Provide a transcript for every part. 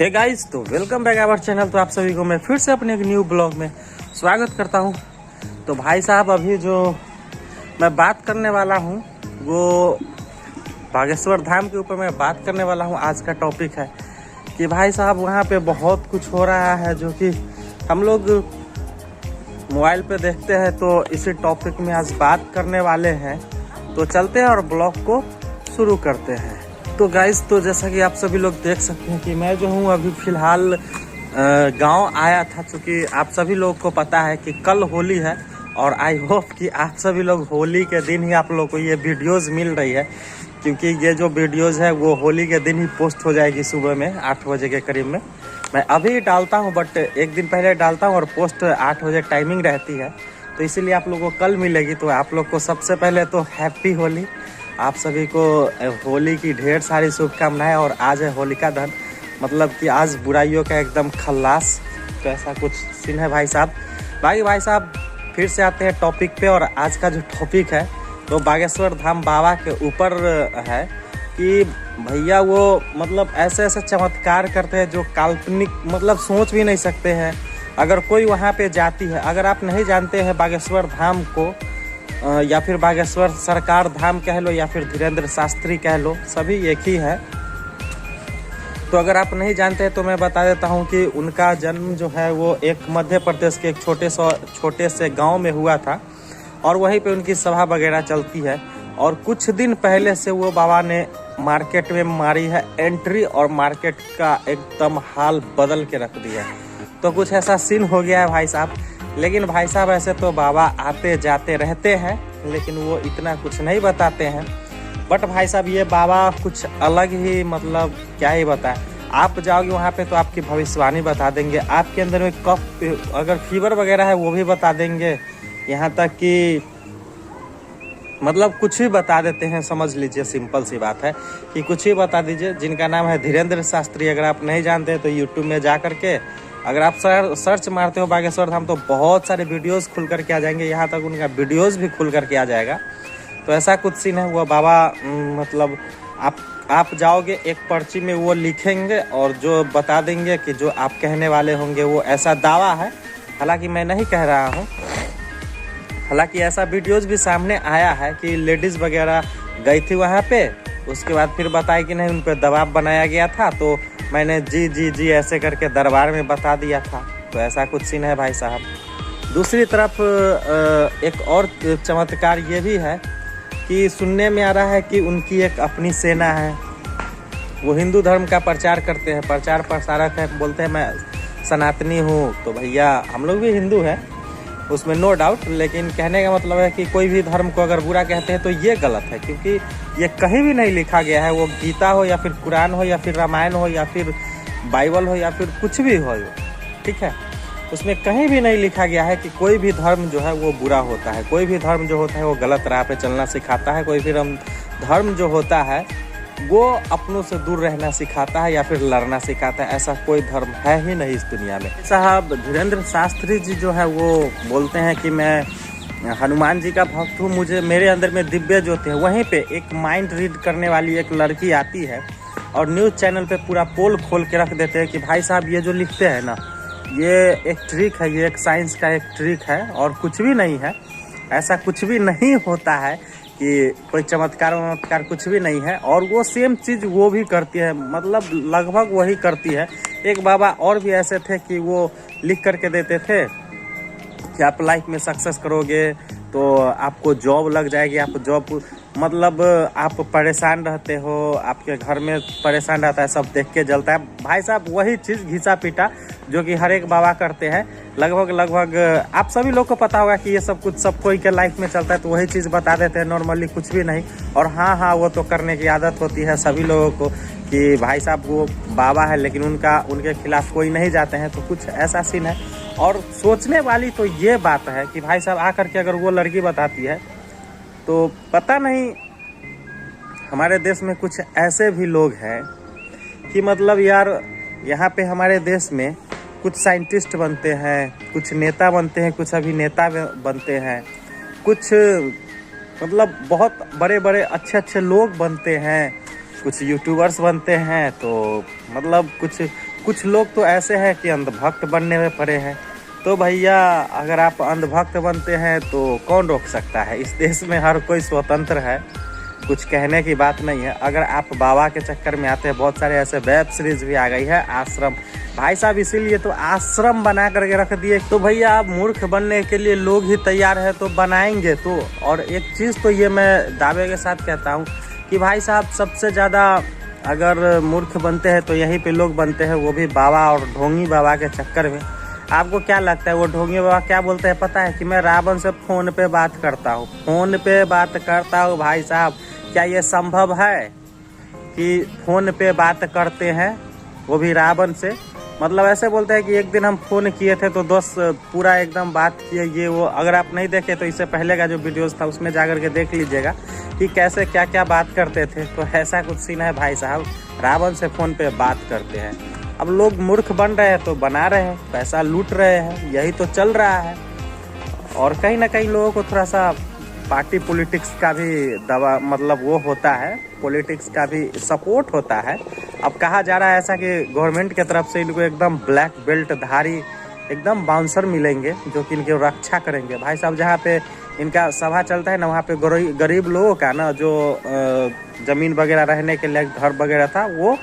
Hey guys, तो welcome back our channel. तो आप सभी को मैं फिर से अपने एक न्यू ब्लॉग में स्वागत करता हूं। तो भाई साहब, अभी जो मैं बात करने वाला हूं वो बागेश्वर धाम के ऊपर मैं बात करने वाला हूं। आज का टॉपिक है कि भाई साहब वहां पे बहुत कुछ हो रहा है जो कि हम लोग मोबाइल पे देखते हैं। तो इसी टॉपिक में आज बात करने वाले हैं। तो चलते हैं और ब्लॉग को शुरू करते हैं। तो गाइस, तो जैसा कि आप सभी लोग देख सकते हैं कि मैं जो हूँ अभी फ़िलहाल गांव आया था, क्योंकि आप सभी लोगों को पता है कि कल होली है। और आई होप कि आप सभी लोग होली के दिन ही आप लोगों को ये वीडियोस मिल रही है, क्योंकि ये जो वीडियोस है वो होली के दिन ही पोस्ट हो जाएगी सुबह में 8 बजे के करीब में। मैं अभी डालता हूँ, बट एक दिन पहले डालता हूँ और पोस्ट 8 बजे टाइमिंग रहती है, तो इसीलिए आप लोगों को कल मिलेगी। तो आप लोग को सबसे पहले तो हैप्पी होली। आप सभी को होली की ढेर सारी शुभकामनाएं। और आज है होलिका दहन, मतलब कि आज बुराइयों का एकदम खल्लास। तो ऐसा कुछ सीन है भाई साहब। भाई साहब फिर से आते हैं टॉपिक पे। और आज का जो टॉपिक है तो बागेश्वर धाम बाबा के ऊपर है कि भैया वो मतलब ऐसे ऐसे चमत्कार करते हैं जो काल्पनिक, मतलब सोच भी नहीं सकते हैं। अगर कोई वहाँ पे जाती है, अगर आप नहीं जानते हैं बागेश्वर धाम को, या फिर बागेश्वर सरकार धाम कह लो या फिर धीरेन्द्र शास्त्री कह लो, सभी एक ही है। तो अगर आप नहीं जानते हैं तो मैं बता देता हूं कि उनका जन्म जो है वो एक मध्य प्रदेश के एक छोटे से गांव में हुआ था, और वहीं पे उनकी सभा वगैरह चलती है। और कुछ दिन पहले से वो बाबा ने मार्केट में मारी है एंट्री, और मार्केट का एकदम हाल बदल के रख दिया। तो कुछ ऐसा सीन हो गया है भाई साहब। लेकिन भाई साहब ऐसे तो बाबा आते जाते रहते हैं, लेकिन वो इतना कुछ नहीं बताते हैं। बट भाई साहब ये बाबा कुछ अलग ही, मतलब क्या ही बताएं। आप जाओगे वहाँ पे तो आपकी भविष्यवाणी बता देंगे, आपके अंदर में कफ अगर फीवर वगैरह है वो भी बता देंगे। यहाँ तक कि मतलब कुछ भी बता देते हैं, समझ लीजिए। सिंपल सी बात है कि कुछ भी बता दीजिए। जिनका नाम है धीरेन्द्र शास्त्री। अगर आप नहीं जानते तो यूट्यूब में जा करके अगर आप सर्च मारते हो बागेश्वर धाम तो बहुत सारे वीडियोस खुल करके आ जाएंगे। यहाँ तक उनका वीडियोस भी खुल करके आ जाएगा। तो ऐसा कुछ सीन है। वो बाबा मतलब आप जाओगे एक पर्ची में वो लिखेंगे और जो बता देंगे कि जो आप कहने वाले होंगे वो, ऐसा दावा है। हालांकि मैं नहीं कह रहा हूँ। हालांकि ऐसा वीडियोस भी सामने आया है कि लेडीज़ वगैरह गई थी वहाँ पे, उसके बाद फिर बताई कि नहीं उन पर दबाव बनाया गया था, तो मैंने जी ऐसे करके दरबार में बता दिया था। तो ऐसा कुछ सीन है भाई साहब। दूसरी तरफ एक और चमत्कार ये भी है कि सुनने में आ रहा है कि उनकी एक अपनी सेना है। वो हिंदू धर्म का प्रचार करते हैं, प्रचार प्रसारक है। बोलते हैं मैं सनातनी हूँ। तो भैया हम लोग भी हिंदू हैं, उसमें नो डाउट। लेकिन कहने का मतलब है कि कोई भी धर्म को अगर बुरा कहते हैं तो ये गलत है, क्योंकि ये कहीं भी नहीं लिखा गया है। वो गीता हो या फिर कुरान हो या फिर रामायण हो या फिर बाइबल हो या फिर कुछ भी हो, ठीक है, उसमें कहीं भी नहीं लिखा गया है कि कोई भी धर्म जो है वो बुरा होता है। कोई भी धर्म जो होता है वो गलत राह पे चलना सिखाता है। कोई भी धर्म जो होता है वो अपनों से दूर रहना सिखाता है या फिर लड़ना सिखाता है। ऐसा कोई धर्म है ही नहीं इस दुनिया में। साहब धीरेन्द्र शास्त्री जी जो है वो बोलते हैं कि मैं हनुमान जी का भक्त हूँ। मेरे अंदर में दिव्य ज्योति है। वहीं पे एक माइंड रीड करने वाली एक लड़की आती है और न्यूज़ चैनल पे पूरा पोल खोल के रख देते हैं कि भाई साहब ये जो लिखते हैं ना, ये एक ट्रिक है, ये एक साइंस का एक ट्रिक है और कुछ भी नहीं है। ऐसा कुछ भी नहीं होता है कि कोई चमत्कार कुछ भी नहीं है। और वो सेम चीज़ वो भी करती है, मतलब लगभग वही करती है। एक बाबा और भी ऐसे थे कि वो लिख करके देते थे कि आप लाइफ में सक्सेस करोगे तो आपको जॉब लग जाएगी। आप जॉब मतलब आप परेशान रहते हो, आपके घर में परेशान रहता है, सब देख के जलता है। भाई साहब वही चीज़ घिसा पीटा जो कि हर एक बाबा करते हैं। लगभग आप सभी लोग को पता होगा कि ये सब कुछ सब कोई के लाइफ में चलता है, तो वही चीज़ बता देते हैं नॉर्मली, कुछ भी नहीं। और हाँ वो तो करने की आदत होती है सभी लोगों को कि भाई साहब वो बाबा है लेकिन उनके खिलाफ कोई नहीं जाते हैं। तो कुछ ऐसा सीन है। और सोचने वाली तो ये बात है कि भाई साहब आकर के अगर वो लड़की बताती है तो पता नहीं हमारे देश में कुछ ऐसे भी लोग हैं कि मतलब यार यहाँ पे हमारे देश में कुछ साइंटिस्ट बनते हैं, कुछ नेता बनते हैं, कुछ अभिनेता बनते हैं, कुछ मतलब बहुत बड़े अच्छे लोग बनते हैं। कुछ यूट्यूबर्स बनते हैं, तो मतलब कुछ लोग तो ऐसे हैं कि अंधभक्त बनने में पड़े हैं। तो भैया अगर आप अंधभक्त बनते हैं तो कौन रोक सकता है। इस देश में हर कोई स्वतंत्र है, कुछ कहने की बात नहीं है। अगर आप बाबा के चक्कर में आते हैं, बहुत सारे ऐसे वेब सीरीज भी आ गई है, आश्रम भाई साहब, इसीलिए तो आश्रम बना करके रख दिए। तो भैया आप मूर्ख बनने के लिए लोग ही तैयार है तो बनाएंगे तो। और एक चीज़ तो ये मैं दावे के साथ कहता हूँ कि भाई साहब सबसे ज़्यादा अगर मूर्ख बनते हैं तो यहीं पे लोग बनते हैं, वो भी बाबा और ढोंगी बाबा के चक्कर में। आपको क्या लगता है वो ढोंगी बाबा क्या बोलते हैं पता है? कि मैं रावण से फ़ोन पे बात करता हूँ, फ़ोन पे बात करता हूँ। भाई साहब क्या ये संभव है कि फ़ोन पे बात करते हैं, वो भी रावण से? मतलब ऐसे बोलते हैं कि एक दिन हम फ़ोन किए थे तो दोस्त पूरा एकदम बात किए ये वो। अगर आप नहीं देखे तो इससे पहले का जो वीडियोस था उसमें जाकर के देख लीजिएगा कि कैसे क्या क्या बात करते थे। तो ऐसा कुछ सीन है भाई साहब, रावण से फ़ोन पे बात करते हैं। अब लोग मूर्ख बन रहे हैं तो बना रहे हैं, पैसा लूट रहे हैं, यही तो चल रहा है। और कहीं ना कहीं लोगों को थोड़ा सा पार्टी पॉलिटिक्स का भी दवा मतलब वो होता है, पॉलिटिक्स का भी सपोर्ट होता है। अब कहा जा रहा है ऐसा कि गवर्नमेंट की तरफ से इनको एकदम ब्लैक बेल्ट धारी एकदम बाउंसर मिलेंगे जो कि इनकी रक्षा करेंगे। भाई साहब जहाँ पे इनका सभा चलता है ना, वहाँ पे गरीब लोगों का ना जो ज़मीन वगैरह रहने के लिए घर वगैरह था वो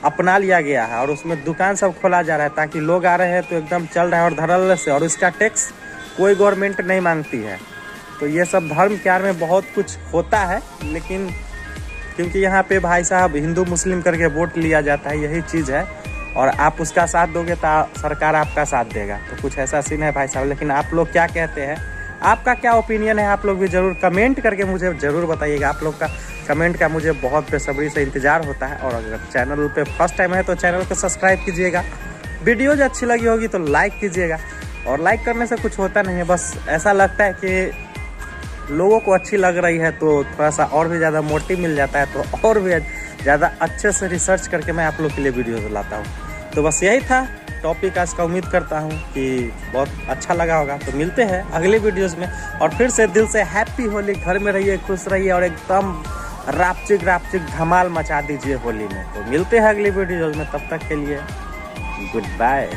अपना लिया गया है और उसमें दुकान सब खोला जा रहा है ताकि लोग आ रहे हैं तो एकदम चल रहा है और धड़ल्ले से, और इसका टैक्स कोई गवर्नमेंट नहीं मांगती है। तो ये सब धर्म प्यार में बहुत कुछ होता है, लेकिन क्योंकि यहाँ पे भाई साहब हिंदू मुस्लिम करके वोट लिया जाता है, यही चीज़ है। और आप उसका साथ दोगे तो सरकार आपका साथ देगा, तो कुछ ऐसा सीन है भाई साहब। लेकिन आप लोग क्या कहते हैं, आपका क्या ओपिनियन है, आप लोग भी ज़रूर कमेंट करके मुझे ज़रूर बताइएगा। आप लोग का कमेंट का मुझे बहुत बेसब्री से इंतज़ार होता है। और अगर चैनल पे फर्स्ट टाइम है तो चैनल को सब्सक्राइब कीजिएगा, वीडियोज अच्छी लगी होगी तो लाइक कीजिएगा। और लाइक करने से कुछ होता नहीं है, बस ऐसा लगता है कि लोगों को अच्छी लग रही है तो थोड़ा सा और भी ज़्यादा मोटिव मिल जाता है, तो और भी ज़्यादा अच्छे से रिसर्च करके मैं आप लोग के लिए वीडियोज़ लाता हूँ। तो बस यही था टॉपिक आज का। उम्मीद करता हूँ कि बहुत अच्छा लगा होगा। तो मिलते हैं अगले वीडियोज़ में, और फिर से दिल से हैप्पी होली। घर में रहिए, खुश रहिए और एकदम रापचिक धमाल मचा दीजिए होली में। तो मिलते हैं अगली वीडियोज़ में, तब तक के लिए गुड बाय।